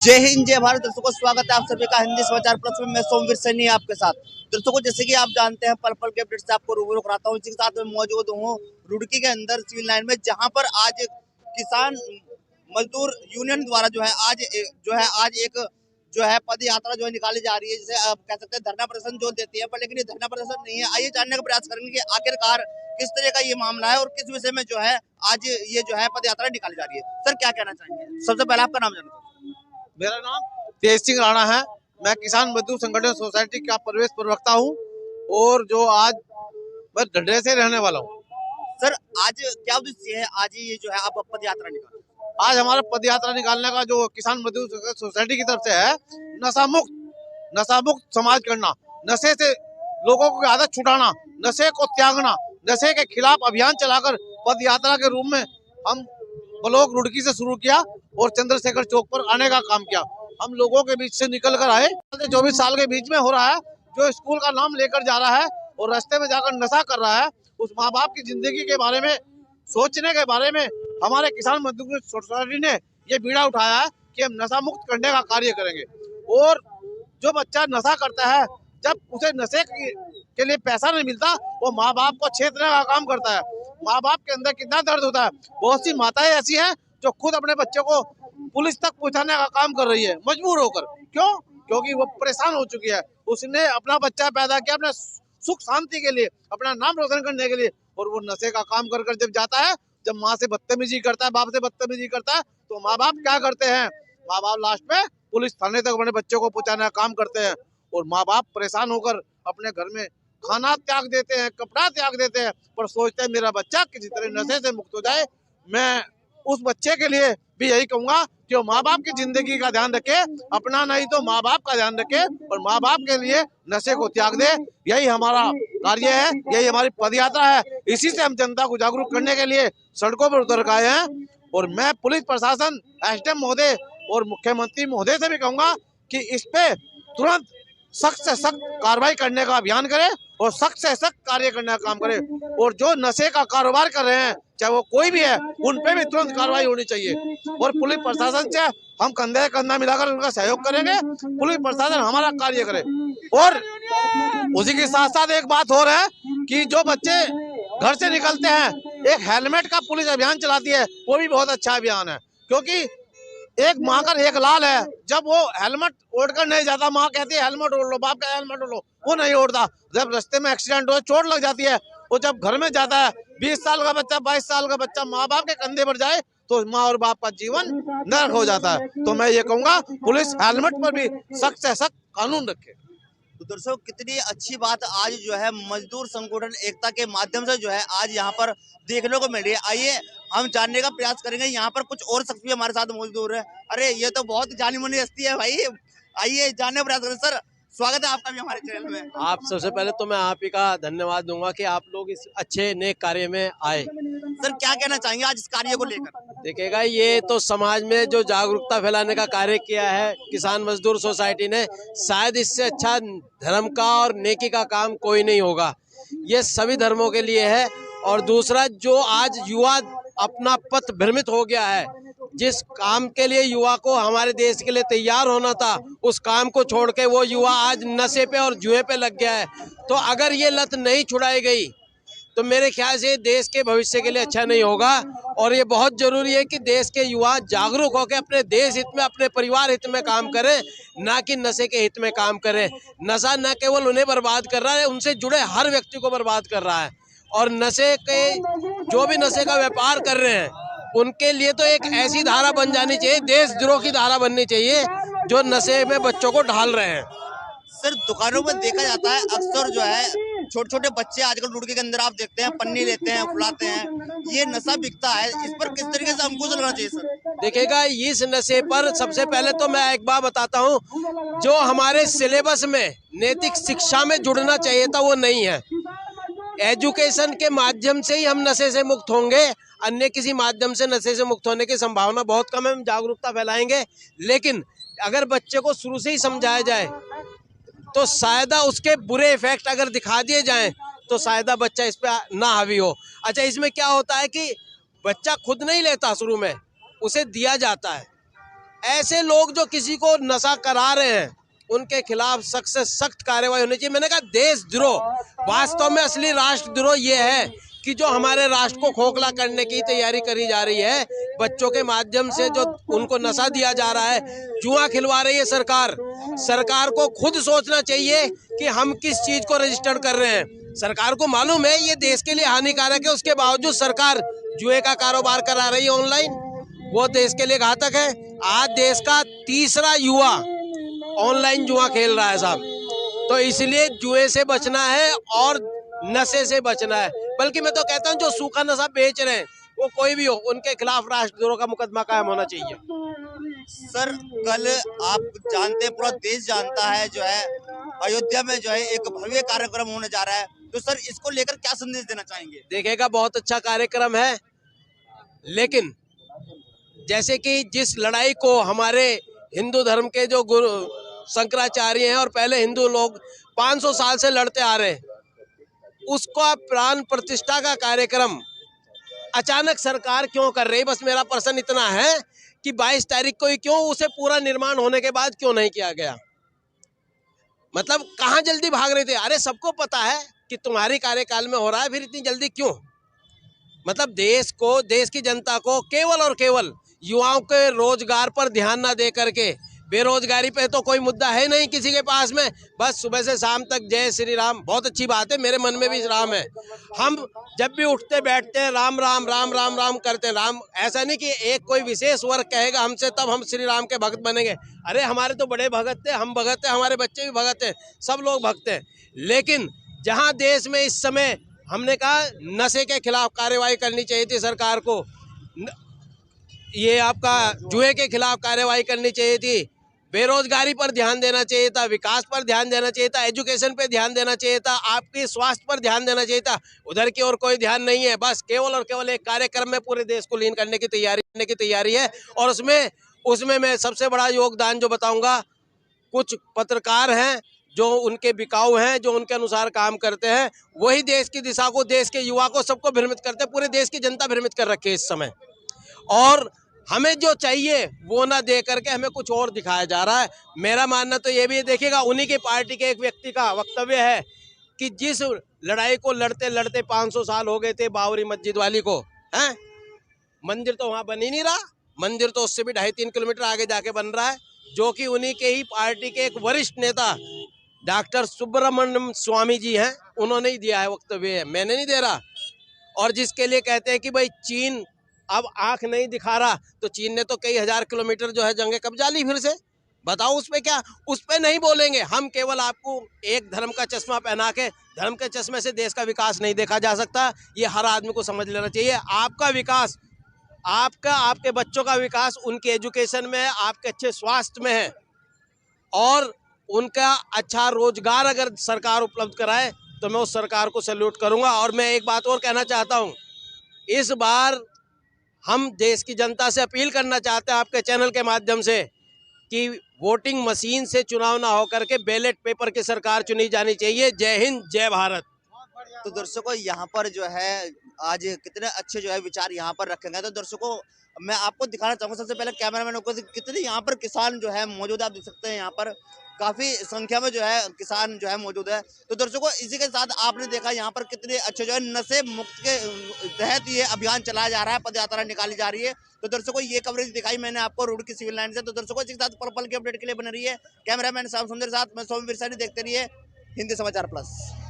जय हिंद जय भारत। दर्शकों स्वागत है आप सभी का हिंदी समाचार प्लस में। मैं सोमवीर सैनी आपके साथ। दर्शकों जैसे कि आप जानते हैं पल पल के अपडेट से आपको रूबरू कराता हूँ। इसी के साथ में मौजूद हूँ रुड़की के अंदर सिविल लाइन में, जहां पर आज किसान मजदूर यूनियन द्वारा आज एक पद यात्रा निकाली जा रही है, जिसे आप कह सकते हैं धरना प्रदर्शन देती है, पर लेकिन ये धरना प्रदर्शन नहीं है। आइए जानने का प्रयास करेंगे कि आखिरकार किस तरह का ये मामला है और किस विषय में आज ये पद यात्रा निकाली जा रही है। सर क्या कहना चाहेंगे? सबसे पहले आपका नाम जानना। मेरा नाम तेज सिंह राणा है। मैं किसान मजदूर संगठन सोसाइटी का प्रवेश प्रवक्ता हूँ और जो आज मैं ढड्डे से रहने वाला हूँ। सर आज क्या उद्देश्य है? आज ये आप पद यात्रा निकाल, आज हमारा पद यात्रा निकालने का जो किसान मजदूर सोसाइटी की तरफ से है, नशा मुक्त समाज करना, नशे से लोगों की आदत छुटाना, नशे को त्यागना, नशे के खिलाफ अभियान चलाकर पद यात्रा के रूप में हम ब्लॉक रुड़की से शुरू किया और चंद्रशेखर चौक पर आने का काम किया। हम लोगों के बीच से निकल कर आए। 24 साल के बीच में हो रहा है, जो स्कूल का नाम लेकर जा रहा है और रास्ते में जाकर नशा कर रहा है, उस माँ बाप की जिंदगी के बारे में सोचने के बारे में हमारे किसान मजदूर सोसाइटी ने ये बीड़ा उठाया है कि हम नशा मुक्त करने का कार्य करेंगे। और जो बच्चा नशा करता है, जब उसे नशे के लिए पैसा नहीं मिलता, वो माँ बाप को छेड़ने का काम करता है। माँ बाप के अंदर कितना दर्द होता है। बहुत सी माताएं ऐसी हैं जो खुद अपने बच्चे को पुलिस तक पहुंचाने का काम कर रही है, मजबूर होकर। क्यों? क्योंकि वो परेशान हो चुकी है। उसने अपना बच्चा पैदा किया अपने सुख शांति के लिए, अपना नाम रोशन करने के लिए, और वो नशे का काम कर कर जब जाता है, जब माँ से बदतमीजी करता है, बाप से बदतमीजी करता है, तो माँ बाप क्या करते हैं? माँ बाप लास्ट में पुलिस थाने तक अपने बच्चे को पहुंचाने का काम करते हैं। और माँ बाप परेशान होकर अपने घर में खाना त्याग देते हैं, कपड़ा त्याग देते हैं, पर सोचते हैं मेरा बच्चा किसी तरह नशे से मुक्त हो जाए। मैं उस बच्चे के लिए भी यही कहूंगा कि वो माँ बाप की जिंदगी का ध्यान रखे, अपना नहीं तो माँ बाप का ध्यान रखे और माँ बाप के लिए नशे को त्याग दे। यही हमारा कार्य है, यही हमारी पदयात्रा है। इसी से हम जनता को जागरूक करने के लिए सड़कों पर उतर आए हैं। और मैं पुलिस प्रशासन, एसडीएम महोदय और मुख्यमंत्री महोदय से भी कहूंगा कि इस पे तुरंत सख्त से सख्त कार्रवाई करने का अभियान करे और सख्त से सख्त कार्य करने का काम करे। और जो नशे का कारोबार कर रहे हैं, चाहे वो कोई भी है, उन पे भी तुरंत कार्रवाई होनी चाहिए। और पुलिस प्रशासन से हम कंधे से कंधा मिलाकर उनका सहयोग करेंगे। पुलिस प्रशासन हमारा कार्य करे। और उसी के साथ साथ एक बात और है कि जो बच्चे घर से निकलते हैं, एक हेलमेट का पुलिस अभियान चलाती है, वो भी बहुत अच्छा अभियान है। क्योंकि एक माँ का एक लाल है, जब वो हेलमेट ओढ़कर नहीं जाता, माँ कहती है हेलमेट ओढ़ लो, बाप का हेलमेट ओढ़ लो, वो नहीं ओढ़ता। जब रास्ते में एक्सीडेंट हो, चोट लग जाती है, वो जब घर में जाता है, 20 साल का बच्चा, 22 साल का बच्चा माँ बाप के कंधे पर जाए, तो माँ और बाप का जीवन नरक हो जाता है। तो मैं ये कहूंगा पुलिस हेलमेट पर भी सख्त से सख्त कानून रखे। तो दर्शकों कितनी अच्छी बात आज मजदूर संगठन एकता के माध्यम से आज यहाँ पर देखने को मिल रही है। आइए हम जानने का प्रयास करेंगे। यहाँ पर कुछ और शख्स भी हमारे साथ मौजूद है। अरे ये तो बहुत जानी मानी हस्ती है भाई। आइए जानने का प्रयास करें। सर स्वागत है आपका भी हमारे चैनल में। आप सबसे पहले तो मैं आप ही का धन्यवाद दूंगा कि आप लोग इस अच्छे नेक कार्य में आए। सर क्या कहना चाहेंगे आज इस कार्य को लेकर? देखिएगा, ये तो समाज में जो जागरूकता फैलाने का कार्य किया है किसान मजदूर सोसाइटी ने, शायद इससे अच्छा धर्म का और नेकी का काम कोई नहीं होगा। ये सभी धर्मों के लिए है। और दूसरा, जो आज युवा अपना पथ भ्रमित हो गया है, जिस काम के लिए युवा को हमारे देश के लिए तैयार होना था, उस काम को छोड़ के वो युवा आज नशे पे और जुए पे लग गया है। तो अगर ये लत नहीं छुड़ाई गई तो मेरे ख्याल से देश के भविष्य के लिए अच्छा नहीं होगा। और ये बहुत जरूरी है कि देश के युवा जागरूक होकर अपने देश हित में, अपने परिवार हित में काम करें, ना कि नशे के हित में काम करें। नशा न केवल उन्हें बर्बाद कर रहा है, उनसे जुड़े हर व्यक्ति को बर्बाद कर रहा है। और नशे के जो भी नशे का व्यापार कर रहे हैं, उनके लिए तो एक ऐसी धारा बन जानी चाहिए, देशद्रोह की धारा बननी चाहिए, जो नशे में बच्चों को ढाल रहे हैं। सर दुकानों में देखा जाता है अक्सर छोटे छोटे बच्चे आजकल रुड़की के अंदर आप देखते हैं पन्नी लेते हैं, फुलाते हैं, ये नशा बिकता है। इस पर किस तरीके से अंकुश लगाना चाहिए सर? देखिएगा, इस नशे पर सबसे पहले तो मैं एक बात बताता हूँ, जो हमारे सिलेबस में नैतिक शिक्षा में जुड़ना चाहिए था वो नहीं है। एजुकेशन के माध्यम से ही हम नशे से मुक्त होंगे, अन्य किसी माध्यम से नशे से मुक्त होने की संभावना बहुत कम है। हम जागरूकता फैलाएंगे, लेकिन अगर बच्चे को शुरू से ही समझाया जाए तो शायद उसके बुरे इफेक्ट अगर दिखा दिए जाएं तो शायद बच्चा इस पे ना हावी हो। अच्छा, इसमें क्या होता है कि बच्चा खुद नहीं लेता, शुरू में उसे दिया जाता है। ऐसे लोग जो किसी को नशा करा रहे हैं उनके खिलाफ सख्त से सख्त कार्रवाई होनी चाहिए। मैंने कहा देशद्रोह, वास्तव में असली राष्ट्रद्रोह ये है कि जो हमारे राष्ट्र को खोखला करने की तैयारी करी जा रही है, बच्चों के माध्यम से जो उनको नशा दिया जा रहा है, जुआ खिलवा रही है सरकार। सरकार को खुद सोचना चाहिए कि हम किस चीज को रजिस्टर कर रहे हैं। सरकार को मालूम है ये देश के लिए हानिकारक है, उसके बावजूद सरकार जुए का कारोबार करा रही है ऑनलाइन, वो देश के लिए घातक है। आज देश का तीसरा युवा ऑनलाइन जुआ खेल रहा है साहब, तो इसलिए जुए से बचना है और नशे से बचना है। बल्कि मैं तो कहता हूँ जो सूखा नशा बेच रहे हैं वो कोई भी हो, उनके खिलाफ राष्ट्रद्रोह का मुकदमा कायम होना चाहिए। सर कल आप जानते हैं, पूरा देश जानता है जो है अयोध्या में जो है एक भव्य कार्यक्रम होने जा रहा है, तो सर इसको लेकर क्या संदेश देना चाहेंगे? देखेगा बहुत अच्छा कार्यक्रम है, लेकिन जैसे कि जिस लड़ाई को हमारे हिंदू धर्म के जो गुरु शंकराचार्य हैं और पहले हिंदू लोग 500 साल से लड़ते आ रहे हैं, उसका प्राण प्रतिष्ठा का कार्यक्रम अचानक सरकार क्यों कर रही है? बस मेरा प्रश्न इतना है कि 22 तारीख को ही क्यों, उसे पूरा निर्माण होने के बाद क्यों नहीं किया गया? मतलब कहाँ जल्दी भाग रहे थे? अरे सबको पता है कि तुम्हारी कार्यकाल में हो रहा है, फिर इतनी जल्दी क्यों? मतलब देश को, देश की जनता को केवल और केवल युवाओं के रोजगार पर ध्यान ना दे करके, बेरोजगारी पे तो कोई मुद्दा है नहीं किसी के पास में, बस सुबह से शाम तक जय श्री राम। बहुत अच्छी बात है, मेरे मन में भी राम है। हम जब भी उठते बैठते हैं राम राम राम राम राम करते हैं। राम ऐसा नहीं कि एक कोई विशेष वर्ग कहेगा हमसे तब हम श्री राम के भक्त बनेंगे। अरे हमारे तो बड़े भगत थे, हम भगत हैं, हमारे बच्चे भी भगत हैं, सब लोग भक्त हैं। लेकिन जहाँ देश में इस समय हमने कहा नशे के खिलाफ कार्रवाई करनी चाहिए थी सरकार को, ये आपका जुए के खिलाफ कार्रवाई करनी चाहिए थी, बेरोजगारी पर ध्यान देना चाहिए था, विकास पर ध्यान देना चाहिए था, एजुकेशन पे ध्यान देना चाहिए था, आपके स्वास्थ्य पर ध्यान देना चाहिए था। उधर की ओर कोई ध्यान नहीं है, बस केवल और केवल एक कार्यक्रम में पूरे देश को लीन करने की तैयारी है। और उसमें मैं सबसे बड़ा योगदान जो बताऊंगा, कुछ पत्रकार हैं जो उनके बिकाऊ हैं, जो उनके अनुसार काम करते हैं, वही देश की दिशा को, देश के युवा को, सबको भ्रमित करते हैं। पूरे देश की जनता भ्रमित कर रखी है इस समय, और हमें जो चाहिए वो ना दे करके हमें कुछ और दिखाया जा रहा है। मेरा मानना तो ये भी है, देखिएगा उन्हीं की पार्टी के एक व्यक्ति का वक्तव्य है कि जिस लड़ाई को लड़ते लड़ते 500 साल हो गए थे बाबरी मस्जिद वाली को, हैं, मंदिर तो वहाँ बन ही नहीं रहा, मंदिर तो उससे भी 2.5-3 किलोमीटर आगे जाके बन रहा है, जो कि उन्हीं के ही पार्टी के एक वरिष्ठ नेता डॉक्टर सुब्रमण्यम स्वामी जी हैं, उन्होंने ही दिया है वक्तव्य, मैंने नहीं दे रहा। और जिसके लिए कहते हैं कि भाई चीन अब आंख नहीं दिखा रहा, तो चीन ने तो कई हजार किलोमीटर जो है जंगे कब्जा ली फिर से, बताओ उस पे क्या, उस पे नहीं बोलेंगे हम। केवल आपको एक धर्म का चश्मा पहना के, धर्म के चश्मे से देश का विकास नहीं देखा जा सकता, ये हर आदमी को समझ लेना चाहिए। आपका विकास, आपके बच्चों का विकास उनके एजुकेशन में है, आपके अच्छे स्वास्थ्य में है, और उनका अच्छा रोजगार अगर सरकार उपलब्ध कराए तो मैं उस सरकार को सैल्यूट करूंगा। और मैं एक बात और कहना चाहता हूं, इस बार हम देश की जनता से अपील करना चाहते हैं आपके चैनल के माध्यम से कि वोटिंग मशीन से चुनाव ना होकर के बैलेट पेपर की सरकार चुनी जानी चाहिए। जय हिंद, जय भारत। तो दर्शकों यहाँ पर जो है आज कितने अच्छे जो है विचार यहाँ पर रखे गए। तो दर्शकों मैं आपको दिखाना चाहूँगा, सबसे पहले कैमरामैन को, कितने यहाँ पर किसान जो है मौजूद है। आप देख सकते हैं यहाँ पर काफी संख्या में जो है किसान जो है मौजूद है। तो दर्शकों इसी के साथ आपने देखा यहाँ पर कितने अच्छे जो है नशे मुक्त के तहत ये अभियान चलाया जा रहा है, पद यात्रा निकाली जा रही है। तो दर्शकों ये कवरेज दिखाई मैंने आपको रुड़की सिविल लाइन से। तो दर्शकों इसी के साथ पल पल के अपडेट के लिए बने रही है कैमरामैन श्याम सुंदर साथ, मैं सोम विरसानी। देखते रहिए हिंदी समाचार प्लस।